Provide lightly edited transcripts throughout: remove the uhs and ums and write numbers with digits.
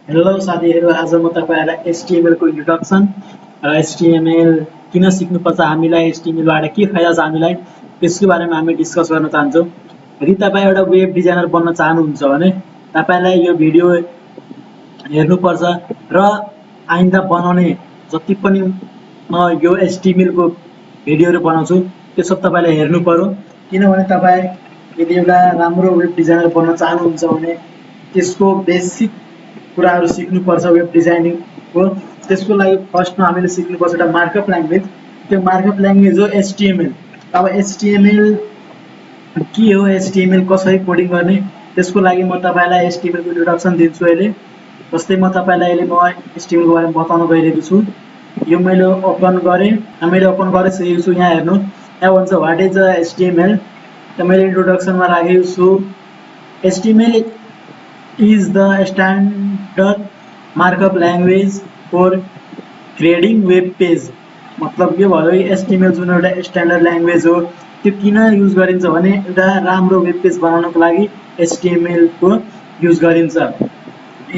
Hello साथीहरु, आज म तपाईहरुलाई HTML को इन्ट्रोडक्सन र HTML किन सिक्नुपर्छ, हामीलाई HTML बाट के फाइदा छ हामीलाई, त्यसको बारेमा हामी डिस्कस गर्न चाहन्छौं। यदि तपाई एउटा वेब डिजाइनर बन्न चाहनुहुन्छ भने तपाईलाई यो भिडियो हेर्नुपर्छ र आइन्दा बनाउने जति पनि म यो HTML को भिडियोहरु बनाउँछु त्यो सब तपाईले हेर्नु पर्यो। किनभने तपाई यदि एउटा राम्रो वेब डिजाइनर बन्न चाहनुहुन्छ भने त्यसको बेसिक कुराहरु सिक्नुपर्छ वेब डिजाइनिङ को। त्यसको लागि फर्स्टमा हामीले सिक्नुपर्छ एउटा मार्कअप ल्याङ्ग्वेज। त्यो मार्कअप ल्याङ्ग्वेज हो HTML। अब HTML के हो, HTML कसरी कोडिङ गर्ने, त्यसको लागि म तपाईलाई HTML को इन्ट्रोडक्सन दिन्छु अहिले। जस्तै म तपाईलाई अहिले HTML को बारेमा बताउन गइरहेको छु। यो मैले ओपन गरे, मैले ओपन गरिसकेको छु। यहाँ हेर्नु, यहाँ भन्छ व्हाट इज HTML। त मैले इन्ट्रोडक्सनमा राखेको छु HTML is the standard markup language for creating web page। मतलब के भयो, HTML जुन एउटा स्ट्यान्डर्ड ल्याङ्ग्वेज हो त्यो किन युज गरिन्छ भने एउटा राम्रो वेब पेज बनाउनको लागि HTML को युज गरिन्छ।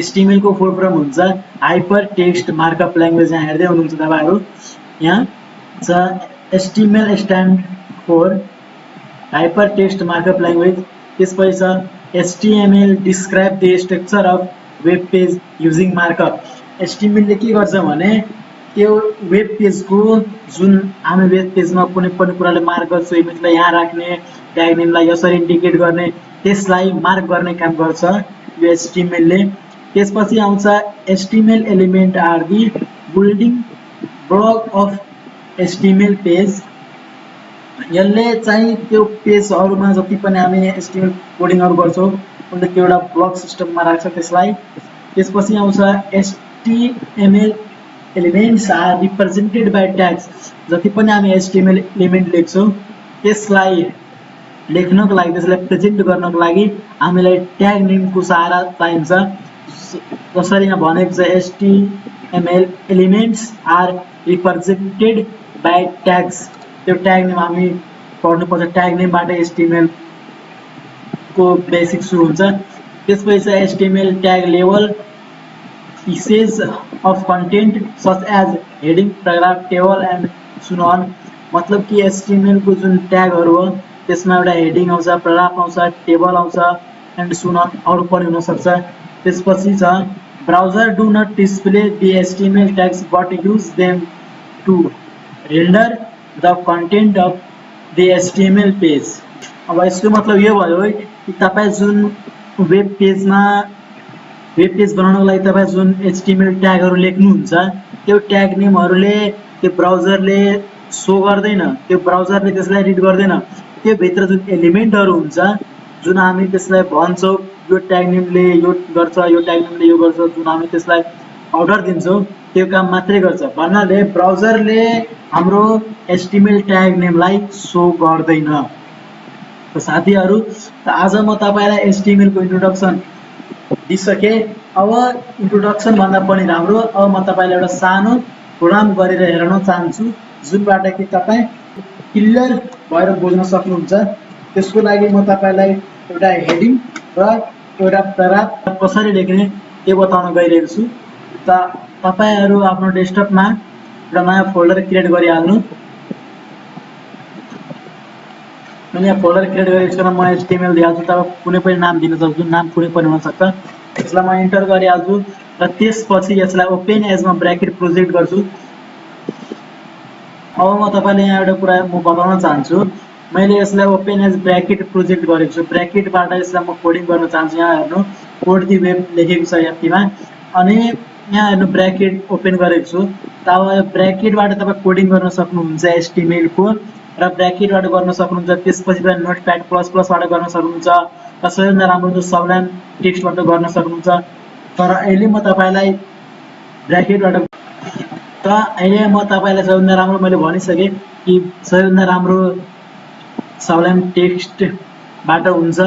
HTML को फुल फर्म हुन्छ हाइपर टेक्स्ट मार्कअप ल्याङ्ग्वेज। यहाँ हेर्दै हुनुहुन्छ तपाईहरु, यहाँ छ HTML stand for hyper text markup language. त्यसपछि छ HTML describe the structure of web page using markup। HTML ले के गर्छ भने त्यो वेब पेज को जुन हामी वेब पेजमा कुनै पनि कुराले मार्क गर्छौं, इमेजलाई यहाँ राख्ने, ट्याग नेमलाई यसरी इन्डिकेट गर्ने, त्यसलाई मार्क गर्ने काम गर्छ यो HTML ले। त्यसपछि आउँछ HTML element are the building block of HTML page. यसले चाहिँ त्यो पेजहरुमा जति पनि हामी HTML कोडिङहरु गर्छौं उनले त्यो एउटा ब्लक सिस्टममा राख्छ त्यसलाई। त्यसपछि आउँछ HTML elements are represented by tags। जति पनि हामी HTML एलिमेन्ट लेख्छौं त्यसलाई लेख्नको लागि, त्यसलाई प्रेजेन्ट गर्नको लागि हामीलाई ट्याग नेमको सहारा चाहिन्छ। जसरी यहाँ भनेको छ HTML elements are represented by tags। त्यो ट्याग नेम हामी पढ्नु पर्छ, ट्याग नेमबाट HTML को बेसिक सुरु हुन्छ। त्यसपछि HTML tag level pieces of content such as heading, paragraph, table and so on। मतलब कि HTML को जुन ट्यागहरु हो त्यसमा एउटा हेडिङ आउँछ, प्याराग्राफ आउँछ, टेबल आउँछ एन्ड सो अन, अरु पनि हुन सक्छ। त्यसपछि छ browser do not display the HTML tags but use them to render the content of the HTML page। अब यसको मतलब यो भयो कि तपाई जुन वेब पेज बनाउनको लागि तपाई जुन HTML ट्यागहरु लेख्नुहुन्छ त्यो ट्याग नेमहरुले त्यो ब्राउजरले शो गर्दैन, त्यो ब्राउजरले त्यसलाई रिड गर्दैन। त्यो भित्र जुन एलिमेन्टहरु हुन्छ जुन हामी त्यसलाई भन्छौं यो ट्याग नेमले यो गर्छ, यो ट्याग नेमले यो गर्छ, जुन हामी त्यसलाई अर्डर दिन्छौं त्यो काम मात्रै गर्छ भन्नाले ब्राउजरले हाम्रो HTML ट्याग नेमलाई शो गर्दैन। त साथीहरु, आज म तपाईलाई HTML को इन्ट्रोडक्सन दिसके। अब इन्ट्रोडक्सन भन्दा पनि राम्रो अब म तपाईलाई एउटा सानो प्रोग्राम गरेर हेराउन चाहन्छु जुनबाट कि तपाई क्लियर भएर बुझ्न सक्नुहुन्छ। त्यसको लागि म तपाईलाई एउटा हेडिङ र एउटा प्याराग्राफ कसरी लेख्ने त्यो बताउन गइरहेको छु। त तपाईहरु आफ्नो डेस्कटपमा एउटा नयाँ फोल्डर क्रिएट गरिहाल्नु। मैले यहाँ फोल्डर क्रिएट गरेको छु र म HTML दिइहाल्छु। तपाईं कुनै पनि नाम दिन सक्छु, नाम कुनै पनि हुन सक्छ। यसलाई म इन्टर गरिहाल्छु र त्यसपछि यसलाई ओपन एजमा ब्र्याकेट प्रोजेक्ट गर्छु। अब म तपाईलाई यहाँ एउटा कुरा म बताउन चाहन्छु। मैले यसलाई ओपन एज ब्र्याकेट प्रोजेक्ट गरेको छु। ब्र्याकेटबाट यसलाई म कोडिङ गर्न चाहन्छु। यहाँ हेर्नु कोड दि वेब लेखेको छ यतिमा, अनि यहाँ हेर्नु ब्र्याकेट ओपन गरेको छु। तब ब्र्याकेटबाट तपाई कोडिङ गर्न सक्नुहुन्छ HTML को, र ब्र्याकेटबाट गर्न सक्नुहुन्छ। त्यसपछि तपाईं नोटप्याड प्लस प्लसबाट गर्न सक्नुहुन्छ, र सबैभन्दा राम्रो चाहिँ सबलाइन टेक्स्टबाट गर्न सक्नुहुन्छ। तर अहिले म तपाईलाई ब्र्याकेटबाट सबैभन्दा राम्रो मैले भनिसके कि सबैभन्दा राम्रो सबलाइन टेक्स्टबाट हुन्छ।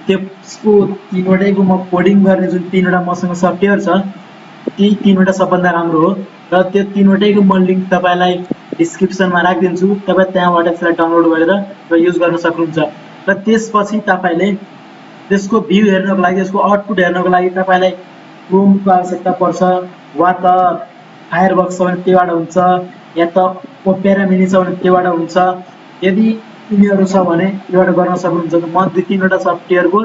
त्यसको तीनवटैको म कोडिङ गर्ने जुन तीनवटा मसँग सफ्टवेयर छ ती तीनवटा सबभन्दा राम्रो हो, र त्यो तीनवटैको म लिंक तपाईलाई डिस्क्रिप्सनमा राखिदिन्छु। तपाई त्यहाँबाट यसलाई डाउनलोड गरेर र युज गर्न सक्नुहुन्छ। र त्यसपछि तपाईले त्यसको भ्यू हेर्नको लागि, त्यसको आउटपुट हेर्नको लागि तपाईलाई क्रोमको आवश्यकता पर्छ वा त फायरबक्स छ भने त्योबाट हुन्छ या त ओपेरा मिनी छ भने त्योबाट हुन्छ। यदि यिनीहरू छ भने त्योबाट गर्न सक्नुहुन्छ। म 2-3वटा सफ्टवेयरको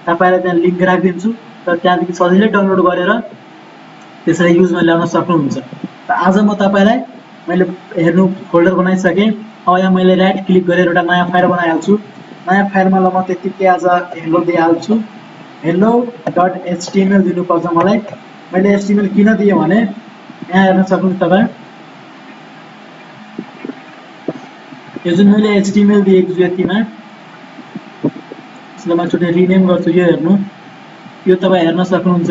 तपाईँलाई त्यहाँ लिङ्क राखिदिन्छु र त्यहाँदेखि सजिलै डाउनलोड गरेर त्यसलाई युजमा ल्याउन सक्नुहुन्छ। त आज म तपाईँलाई मैले हेर्नु फोल्डर बनाइसकेँ। अब यहाँ मैले राइट क्लिक गरेर एउटा नयाँ फाइल बनाइहाल्छु। नयाँ फाइलमा ल म त्यतिकै आज हेलो दिइहाल्छु। hello.html दिनुपर्छ मलाई। मैले html किन दिएँ भने यहाँ हेर्न सक्नुहुन्छ तपाईँ, यो जुन मैले html दिएको छु यतिमा, यसलाई म छुट्टै रिनेम गर्छु। यो हेर्नु, यो तपाईँ हेर्न सक्नुहुन्छ।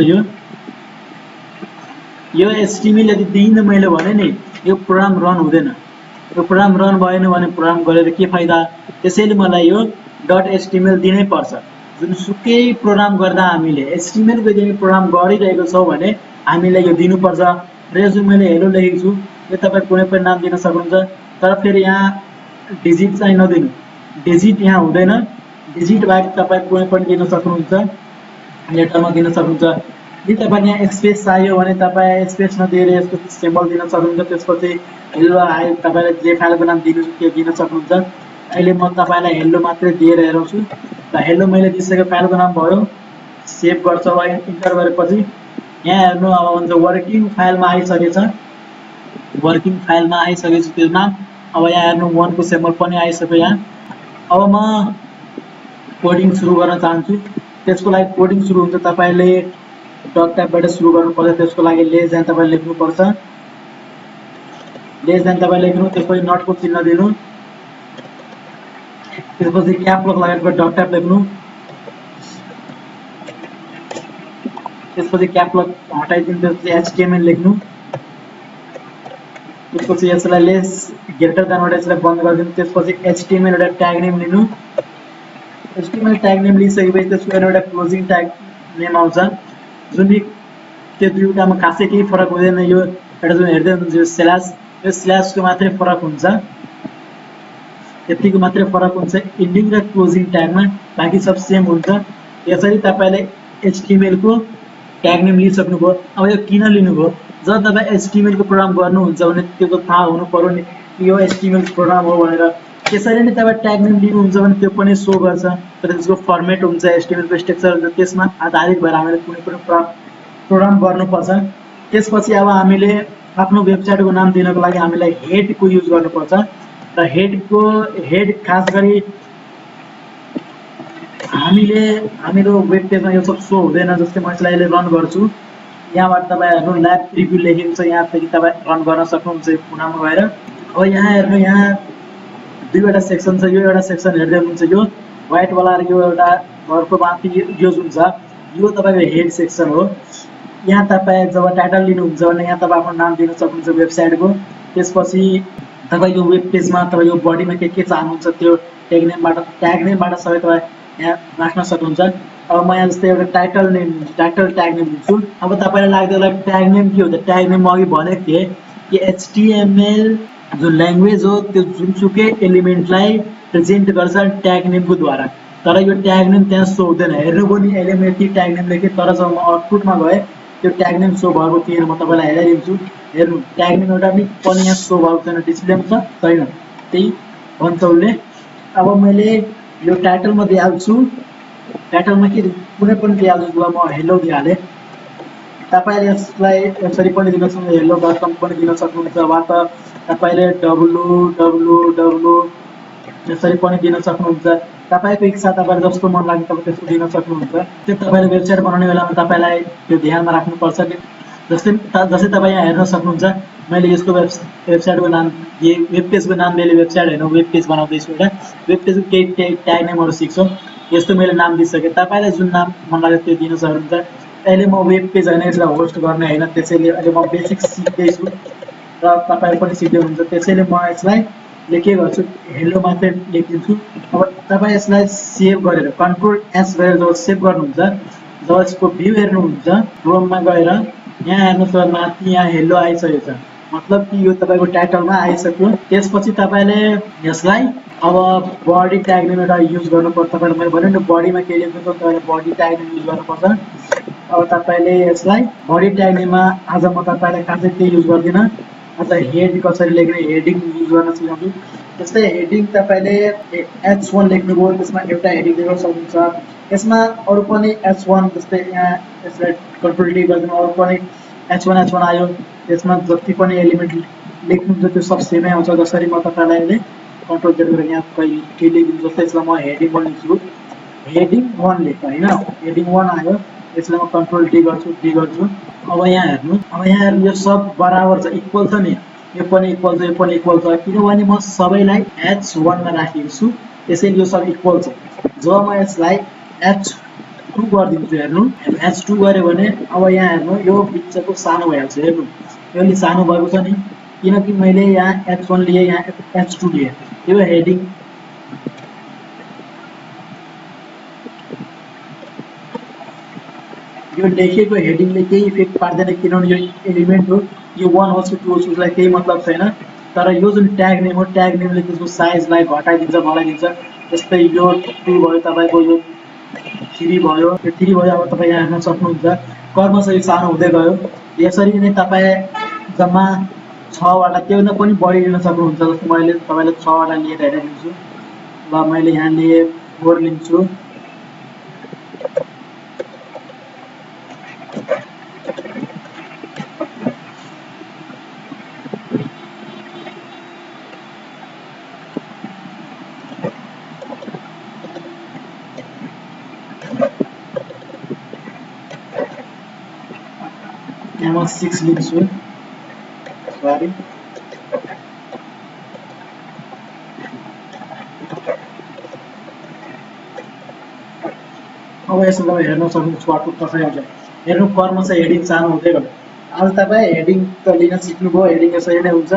यो html यदि दिइनँ मैले भने नि यो प्रोग्राम रन हुँदैन। यो प्रोग्राम रन भएन भने प्रोग्राम गरेर के फाइदा। त्यसैले मलाई यो .html दिनै पर्छ। जुनसुकै प्रोग्राम गर्दा हामीले html को यदि प्रोग्राम गरिरहेको छौँ भने हामीलाई यो दिनुपर्छ। र यो जुन मैले हेलो लेखेको छु यो तपाईँ कुनै पनि नाम दिन सक्नुहुन्छ। तर फेरि यहाँ डिजिट चाहिँ नदिनु, डिजिट यहाँ हुँदैन। डिजिट बाहेक तपाईँ कुनै पनि दिन सक्नुहुन्छ, लेटरमा दिन सक्नुहुन्छ। यदि तपाईँले यहाँ स्पेस चाहियो भने तपाईँ स्पेस नदिएर यसको सिम्बल दिन सक्नुहुन्छ। त्यसपछि हेलो हाई तपाईँले जे फाइलको नाम दिनु त्यो दिन सक्नुहुन्छ। अहिले म तपाईँलाई हेलो मात्रै दिएर हेराउँछु। र हेलो मैले दिइसकेँ, फाइलको नाम भयो। सेभ गर्छ वा इन्टर गरेपछि यहाँ हेर्नु अब हुन्छ वर्किङ फाइलमा आइसकेछ। वर्किङ फाइलमा आइसकेछ त्यो नाम। अब यहाँ हेर्नु 1 को सिम्बल पनि आइसक्यो यहाँ। अब म कोडिङ सुरु गर्न चाहन्छु। त्यसको लागि कोडिङ सुरु हुन्छ तपाईँले डट टाइपबाट सुरु गर्नुपर्छ। त्यसको लागि लेस देन तपाईँ लेख्नुपर्छ। लेस देन तपाईँ लेख्नु, त्यसपछि नटको चिन्ह दिनु, त्यसपछि क्याप लक लगाएर डट टाइप लेख्नु, त्यसपछि क्याप लक हटाइदिनु, त्यसपछि HTML लेख्नु, त्यसपछि यसलाई लेस ग्रेटर देनबाट यसलाई बन्द गरिदिनु। त्यसपछि HTML एउटा ट्याग नेम लिनु। HTML ट्याग नेम लिइसकेपछि त्यसको एउटा क्लोजिङ ट्याग नेम आउँछ। जुन त्यो दुईवटामा खासै केही फरक हुँदैन। यो एउटा जुन हेर्दै हुनुहुन्छ यो स्ल्यास, यो स्ल्यासको मात्रै फरक हुन्छ, यतिको मात्रै फरक हुन्छ इन्डिङ र क्लोजिङ ट्यागमा, बाँकी सब सेम हुन्छ। यसरी तपाईँले HTML को ट्याग नेम लिइसक्नुभयो। अब यो किन लिनुभयो, जब तपाईँ HTML को प्रोग्राम गर्नुहुन्छ भने त्यो त थाहा हुनु पर्यो नि यो HTML प्रोग्राम हो भनेर। त्यसरी नै तपाईँ ट्याग नेम लिनुहुन्छ भने त्यो पनि सो गर्छ। तर त्यसको फर्मेट हुन्छ, HTML को स्ट्रक्चर हुन्छ, त्यसमा आधारित भएर हामीले कुनै पनि प्रोग्राम गर्नुपर्छ। त्यसपछि अब हामीले आफ्नो वेबसाइटको नाम दिनको लागि हामीलाई हेडको युज गर्नुपर्छ। र हेड खास गरी हाम्रो वेब पेजमा यो सब सो हुँदैन। जस्तै म यसलाई अहिले रन गर्छु, यहाँबाट तपाईँ हेर्नु ल्याब प्रिभ्यू लेखेको छ, यहाँदेखि तपाईँ रन गर्न सक्नुहुन्छ यो कुनामा गएर। अब यहाँ हेर्नु, यहाँ दुईवटा सेक्सन छ। यो एउटा सेक्सन हेर्दै हुनुहुन्छ, यो व्हाइटवाला र यो एउटा घरको माथि यो जुन छ यो तपाईँको हेड सेक्सन हो। यहाँ तपाईँ जब टाइटल लिनुहुन्छ भने यहाँ तपाईँ आफ्नो नाम दिन सक्नुहुन्छ वेबसाइटको। त्यसपछि तपाईँको वेब पेजमा तपाईँको बडीमा के चाहनुहुन्छ त्यो ट्याग नेमबाट सबै तपाईँ यहाँ राख्न सक्नुहुन्छ। अब म यहाँ जस्तै एउटा टाइटल ट्याग नेम दिन्छु। अब तपाईँलाई लाग्दैन ट्याग नेम के हो त, ट्याग नेम म अघि भनेको थिएँ कि HTML जो ल्याङ्ग्वेज हो त्यो जुनसुकै एलिमेन्टलाई प्रेजेन्ट गर्छ ट्याग नेमको द्वारा। तर यो ट्याग नेम त्यहाँ सो हुँदैन। हेर्नुभयो नि अहिले म यति ट्याग नेम लेखेँ, तर जब म आउटपुटमा गएँ त्यो ट्याग नेम सो भएको थिएन। म तपाईँलाई हेराइदिन्छु। हेर्नु ट्याग नेम एउटा पनि यहाँ सो भएको छैन, डिस्प्लेमा छ छैन, त्यही भन्छ उसले। अब मैले यो टाइटलमा दिइहाल्छु। टाइटलमा के कुनै पनि दिइहाल्छु, ल म हेलो दिइहालेँ। तपाईँले यसलाई यसरी पनि दिन सक्नुहुन्छ, hello.com पनि दिन सक्नुहुन्छ, वा त तपाईँले www यसरी पनि दिन सक्नुहुन्छ। तपाईँको इच्छा, तपाईँले जस्तो मन लाग्छ तपाईँ त्यस्तो दिन सक्नुहुन्छ। त्यो तपाईँले वेबसाइट बनाउने बेलामा तपाईँलाई त्यो ध्यानमा राख्नुपर्छ। जस्तै तपाईँ यहाँ हेर्न सक्नुहुन्छ, मैले यसको वेबसाइटको नाम वेब पेजको नाम मैले वेबसाइट होइन वेब पेज बनाउँदैछु। एउटा वेब पेजको केही ट्याग नेमहरू सिक्छौँ। यस्तो मैले नाम दिइसकेँ। तपाईँलाई जुन नाम मन लाग्यो त्यो दिन सक्नुहुन्छ। अहिले म वेब पेज होइन यसलाई होस्ट गर्ने होइन, त्यसैले अहिले म बेसिक सिक्दैछु र तपाईँहरू पनि सिक्दै हुनुहुन्छ। त्यसैले म यसलाई के गर्छु, हेलो मात्रै लेखिदिन्छु। अब तपाईँ यसलाई सेभ गरेर Ctrl+S गरेर जब सेभ गर्नुहुन्छ, जब यसको भ्यू हेर्नुहुन्छ क्रोममा गएर यहाँ हेर्नुहोस् माथि यहाँ हेलो आइसकेको छ, मतलब कि यो तपाईँको टाइटलमा आइसक्यो। त्यसपछि तपाईँले यसलाई अब बडी ट्याग नेम एउटा युज गर्नुपर्छ। तपाईँले मैले भने नि बडीमा के लेख्नु छ, तपाईँले बडी ट्याग नेम युज गर्नुपर्छ। अब तपाईले यसलाई बडी ट्याग नेममा आज म तपाईलाई खासै त्यही युज गर्दिन। आज हेड कसरी लेख्ने हेडिङ युज गर्न सिकाउँछु। जस्तै हेडिङ तपाईले H1 लेख्नुभयो, त्यसमा एउटा हेडिङ लेख्न सक्नुहुन्छ। यसमा अरु पनि H1 जस्तै यहाँ यसलाई कन्ट्रोल डी गर्दा अरु पनि H1 आयो। त्यसमा जति पनि एलिमेन्ट लेख्नुहुन्छ त्यो सब सेमै आउँछ। जसरी म तपाईलाई अहिले कन्ट्रोल जेड गरेर यहाँ के लेख्दिन्छु। जस्तै यसलाई म हेडिङ 1 लेख्छु, हेडिङ 1 लेख हैन, हेडिङ 1 आयो। यसलाई म कन्ट्रोल डी गर्छु। अब यहाँ हेर्नु यो सब बराबर छ, इक्वल छ नि, यो पनि इक्वल छ, यो पनि इक्वल छ, किनभने म सबैलाई H1 मा राखेको छु, त्यसैले यो सब इक्वल छ। जब म यसलाई H2 गरिदिन्छु, हेर्नु H2 गरे भने अब यहाँ हेर्नु यो बिचको सानो भइहाल्छ। हेर्नु यो अलि सानो भएको छ नि, किनकि मैले यहाँ H1 लिए, यहाँ H2 लिए। यो हेडिङ यो लेखेको हेडिङले केही इफेक्ट पार्दैन, किनभने यो एलिमेन्ट हो। यो 1 होस् कि 2 होस् उसलाई केही मतलब छैन। तर यो जुन ट्याग नेम हो, ट्याग नेमले त्यसको साइजलाई घटाइदिन्छ, बढाइदिन्छ। जस्तै यो 2 भयो, तपाईको यो 3 भयो, यो 3 भयो। अब तपाई यहाँ हेर्न सक्नुहुन्छ क्रमशः यो सानो हुँदै गयो। यसरी नै तपाई जम्मा 6 वटा त्योभन्दा पनि बढी लिन सक्नुहुन्छ। जस्तै मैले तपाईलाई 6 वटा लिएर हेरिदिन्छु। ल मैले यहाँ लिए 4 लिन्छु। यहाँ म 6 लिन्छु, सरी। अब यसो तपाईँ हेर्न सक्नुहुन्छ आउटपुट कसरी आउँछ। हेर्नु क्रमशः हेडिङ सानो हुँदै गयो। अब तपाईँ हेडिङ त लिन सिक्नुभयो, हेडिङ यसरी नै हुन्छ।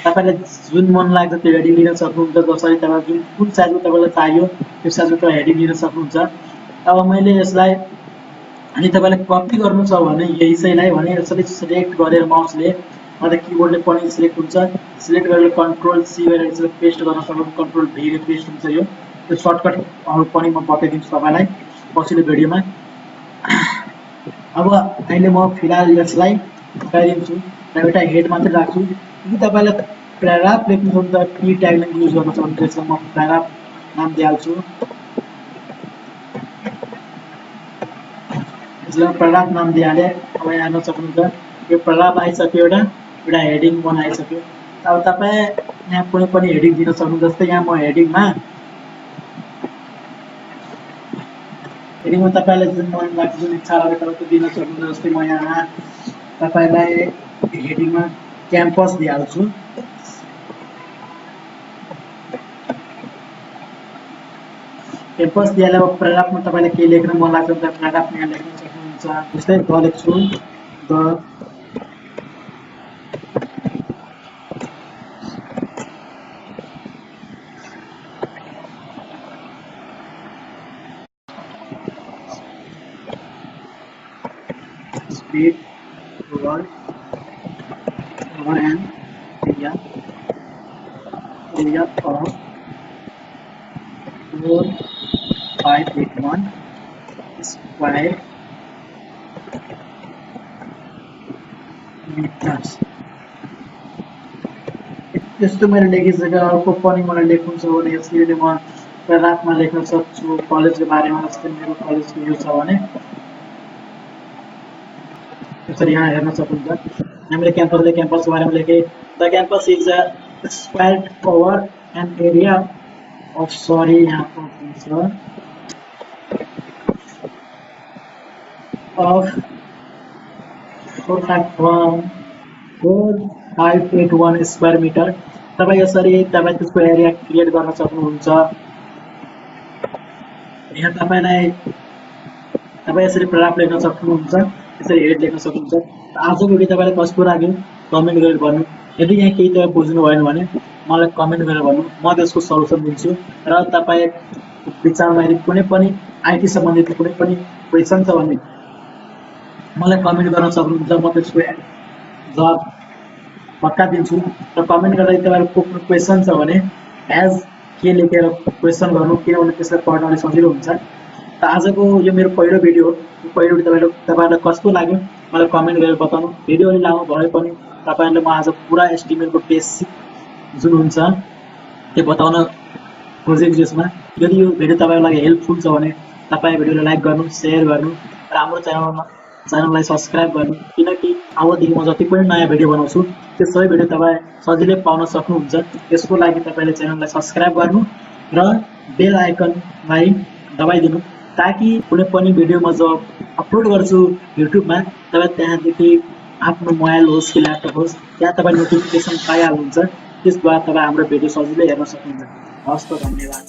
तपाईलाई जुन मन लाग्छ त्यो हेडिङ लिन सक्नुहुन्छ। जसरी तपाईँ कुन साइजको तपाईलाई चाहियो त्यो साइजको तपाईँ हेडिङ लिन सक्नुहुन्छ। अब मैले यसलाई अनि तपाईलाई कपी गर्नु छ भने यसैलाई भने यसरी सिलेक्ट गरेर माउसले अथवा किबोर्डले पनि सिलेक्ट हुन्छ। सिलेक्ट गरेर कन्ट्रोल सी गरेर यसलाई पेस्ट गर्न सक्नुहुन्छ। कन्ट्रोल भी ले पेस्ट हुन्छ। यो सर्टकटहरु पनि म बताइदिन्छु तपाईलाई पछिल्लो भिडियोमा। अब अहिले म फिलहाल यसलाई हटाइदिन्छु र एउटा हेड मात्र राख्छु। यदि तपाईलाई प्याराग्राफ लेख्नु छ भने पी ट्याग युज गर्न सक्नुहुन्छ। यसलाई म प्याराग्राफ नाम दिइहाल्छु। यसलाई प्याराग्राफ नाम दिइहाले। अब यहाँ हेर्न सक्नुहुन्छ यो प्याराग्राफ आइसक्यो, एउटा हेडिङ बनाइसक्यो। अब तपाई यहाँ कुनै पनि हेडिङ दिन सक्नुहुन्छ। जस्तै यहाँ म हेडिङमा तपाईलाई जुन मन लाग्छ, जुन इच्छा लाग्छ तपाईँ दिन सक्नुहुन्छ। जस्तै म यहाँ तपाईलाई हेडिङमा क्याम्पस दिइहाल्छु। क्याम्पस दिइहाले। अब प्याराग्राफमा तपाईलाई के लेख्न मन लाग्छ भने प्याराग्राफ यहाँ लेख्न सक्नुहुन्छ। जस्तै द लेख्छु, the speed world over an area of 4581 square meters। यस्तो मैले लेखिसकेँ। अर्को पनि मलाई लेख्नु छ भने यसरी म प्याराग्राफमा लेख्न सक्छु। कलेजको बारेमा जस्तै मेरो कलेजको यो छ भने यसरी यहाँ हेर्न सक्नुहुन्छ। हामीले क्याम्पसको बारेमा लेखे। The campus is a spread over an area of सरी यहाँ हुन्छ अफ 4581 स्क्वायर मिटर। तपाईँ यसरी तपाईँ त्यसको एरिया क्रिएट गर्न सक्नुहुन्छ। यहाँ तपाईँ यसरी प्याराग्राफ लेख्न सक्नुहुन्छ, यसरी हेड लेख्न सक्नुहुन्छ। आजको भिडियो तपाईलाई कस्तो लाग्यो कमेन्ट गरेर भन्नु। यदि यहाँ केही तपाईँ बुझ्नु भएन भने मलाई कमेन्ट गरेर भन्नु, म त्यसको सल्युसन दिन्छु। र तपाईँ विचारमा यदि कुनै पनि आइटी सम्बन्धित कुनै पनि क्वेसन छ भने मलाई कमेन्ट गर्न सक्नुहुन्छ। म त्यसको जवाब पक्का दिन्छु। र कमेन्ट गर्दा तपाईहरुको कुनै क्वेसन छ भने एज के लेखेर क्वेसन गर्नु, किनभने त्यसलाई पढ्न अलि सजिलो हुन्छ। त आजको यो मेरो पहिलो भिडियो हो। पहिलो भिडियो तपाईँहरूलाई कस्तो लाग्यो मलाई कमेन्ट गरेर बताउनु। भिडियो अलि लामो भए पनि तपाईँहरूले म आज पुरा HTML को बेसिक जुन हुन्छ त्यो बताउन खोजेको जसमा। यदि यो भिडियो तपाईँको लागि हेल्पफुल छ भने तपाईँ भिडियोलाई लाइक गर्नु, सेयर गर्नु र हाम्रो च्यानललाई सब्सक्राइब गर्नु, किनकि अबदेखि म जति पनि नयाँ भिडियो बनाउँछु त्यो सबै भिडियो तपाईँ सजिलै पाउन सक्नुहुन्छ। त्यसको लागि तपाईँले च्यानललाई सब्सक्राइब गर्नु र बेल आइकनलाई दबाइदिनु, ताकि कुनै पनि भिडियो म जब अपलोड गर्छु युट्युबमा तपाईँ त्यहाँदेखि आफ्नो मोबाइल होस् कि ल्यापटप होस् त्यहाँ तपाईँ नोटिफिकेसन पाइहाल्नुहुन्छ। त्यसद्वारा तपाईँ हाम्रो भिडियो सजिलै हेर्न सक्नुहुन्छ। हस् त, धन्यवाद।